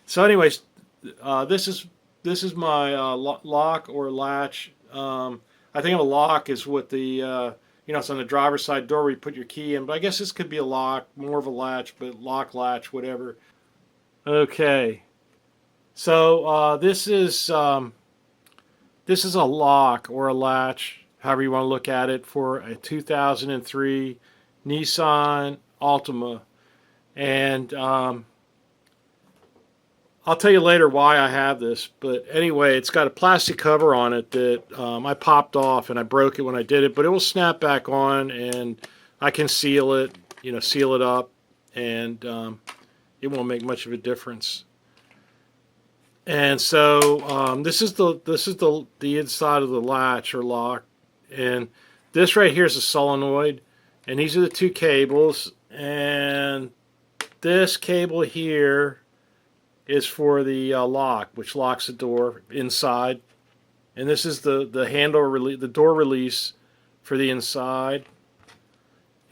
So, anyways, this is my lock or latch. I think of a lock is what the it's on the driver's side door where you put your key in. But I guess this could be a lock, more of a latch, but lock, latch, whatever. Okay. So this is a lock or a latch, however you want to look at it, for a 2003 Nissan Altima, and I'll tell you later why I have this. But anyway, it's got a plastic cover on it that I popped off and I broke it when I did it, but it will snap back on, and I can seal it, seal it up, and it won't make much of a difference. And so this is the inside of the latch or lock, and this right here is a solenoid, and these are the two cables, and this cable here is for the lock, which locks the door inside, and this is the handle release, the door release for the inside,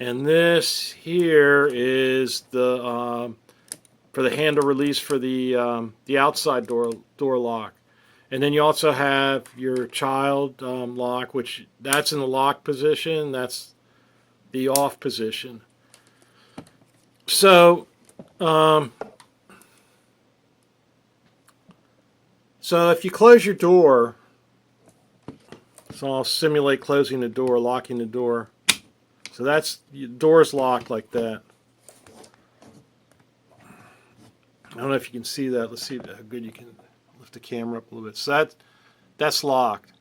and this here is the for the handle release for the outside door lock. And then you also have your child lock, which that's in the lock position. That's the off position. So, so if you close your door, so I'll simulate closing the door, locking the door. So that's your door's locked like that. I don't know if you can see that. Let's see how good you can lift the camera up a little bit. So that's locked.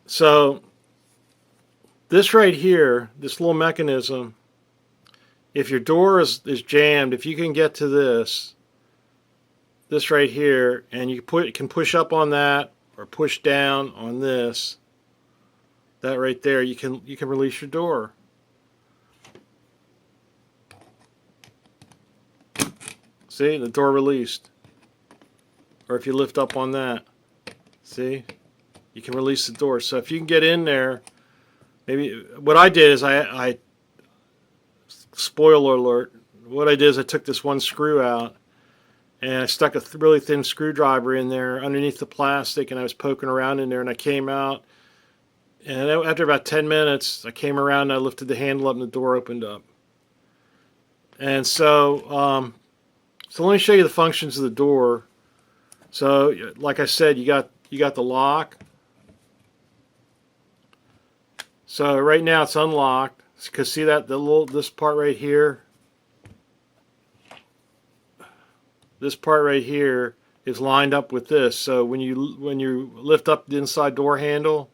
So this right here, this little mechanism, if your door is jammed, if you can get to this right here, and you can push up on that or push down on this, that right there, you can release your door. See, the door released. Or if you lift up on that, see, you can release the door. So if you can get in there, maybe what I did is I spoiler alert, what I did is I took this one screw out and I stuck a really thin screwdriver in there underneath the plastic, and I was poking around in there, and I came out, and after about 10 minutes I came around and I lifted the handle up and the door opened up. And so so let me show you the functions of the door. So, like I said, you got the lock. So right now it's unlocked. Because see that this part right here. This part right here is lined up with this. So when you lift up the inside door handle,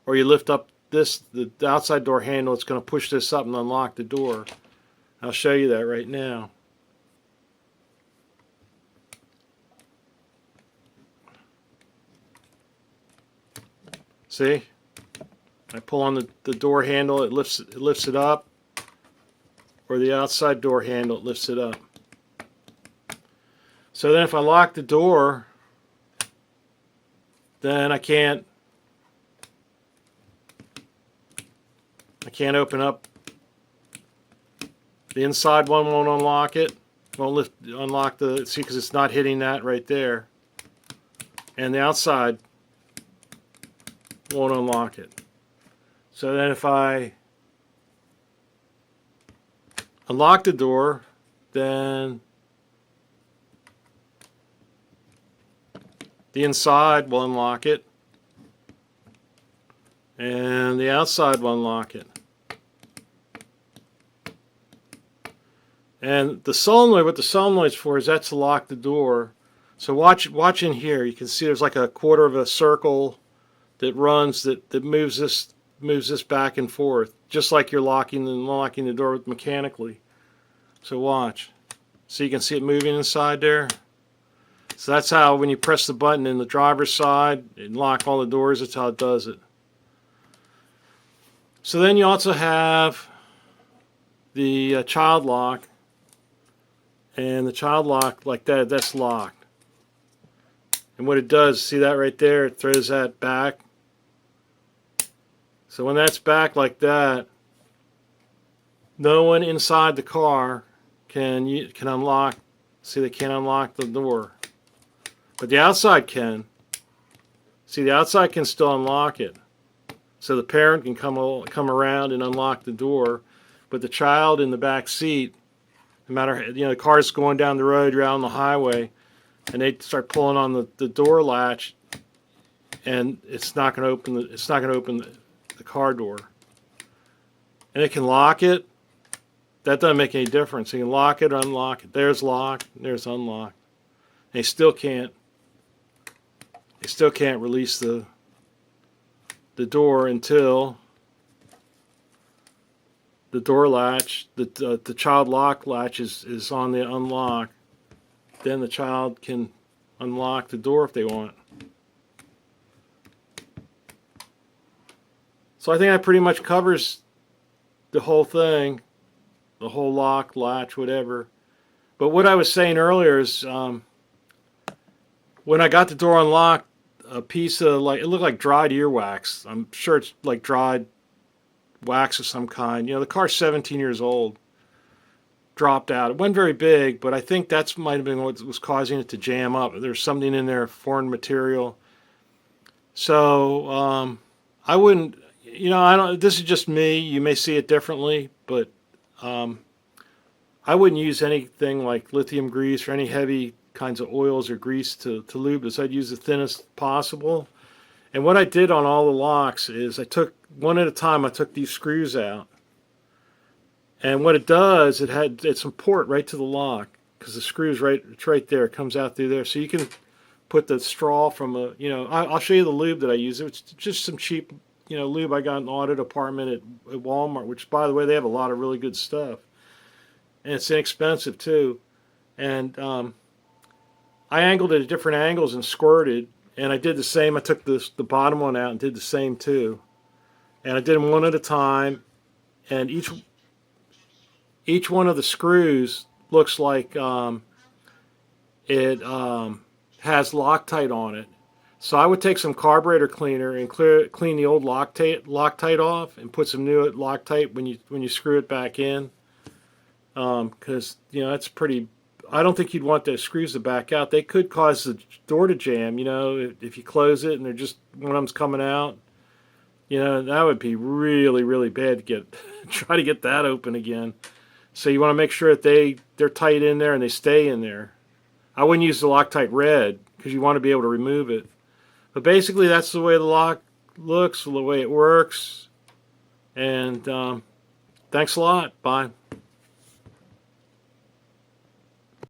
or you lift up the outside door handle, it's going to push this up and unlock the door. I'll show you that right now. See? I pull on the door handle, it lifts it up, or the outside door handle, it lifts it up. So then if I lock the door, then I can't open up. The inside one won't unlock it. Won't unlock the, see, because it's not hitting that right there. And the outside won't unlock it. So then if I unlock the door, then the inside will unlock it, and the outside will unlock it. And the solenoid, what the solenoid's for is that's to lock the door. So watch in here. You can see there's like a quarter of a circle that runs that moves this back and forth, just like you're locking and unlocking the door mechanically. So watch. So you can see it moving inside there. So that's how, when you press the button in the driver's side and lock all the doors, that's how it does it. So then you also have the child lock, and the child lock like that, that's locked. And what it does, see that right there, it throws that back. So when that's back like that, no one inside the car can unlock See, they can't unlock the door. But the outside can. See, the outside can still unlock it. So the parent can come around and unlock the door. But the child in the back seat, no matter, the car's going down the road, you're out on the highway, and they start pulling on the door latch, and it's not going to open the car door. And it can lock it. That doesn't make any difference. You can lock it, unlock it. There's lock, there's unlock. They still can't release the door until the door latch, the child lock latch is on the unlock. Then the child can unlock the door if they want. So I think that pretty much covers the whole thing, the whole lock, latch, whatever. But what I was saying earlier is when I got the door unlocked, a piece of, it looked like dried earwax. I'm sure it's like dried wax of some kind. The car's 17 years old. Dropped out. It wasn't very big, but I think that might have been what was causing it to jam up. There's something in there, foreign material. So I wouldn't, I don't. This is just me. You may see it differently, but I wouldn't use anything like lithium grease or any heavy kinds of oils or grease to lube this. I'd use the thinnest possible. And what I did on all the locks is I took one at a time. I took these screws out, and what it does, it's a port right to the lock because the screw's it's right there. It comes out through there, so you can put the straw from I'll show you the lube that I use. It's just some cheap lube I got in the auto department at Walmart, which, by the way, they have a lot of really good stuff, and it's inexpensive too. And I angled it at different angles and squirted, and I did the same. I took the bottom one out and did the same too, and I did them one at a time, and each one of the screws looks like it has Loctite on it. So I would take some carburetor cleaner and clean the old Loctite off and put some new Loctite when you screw it back in, because that's pretty. I don't think you'd want those screws to back out. They could cause the door to jam. If you close it and they're just one of them's coming out, that would be really, really bad to try to get that open again. So you want to make sure that they're tight in there and they stay in there. I wouldn't use the Loctite red because you want to be able to remove it. But basically, that's the way the lock looks, the way it works. And thanks a lot. Bye.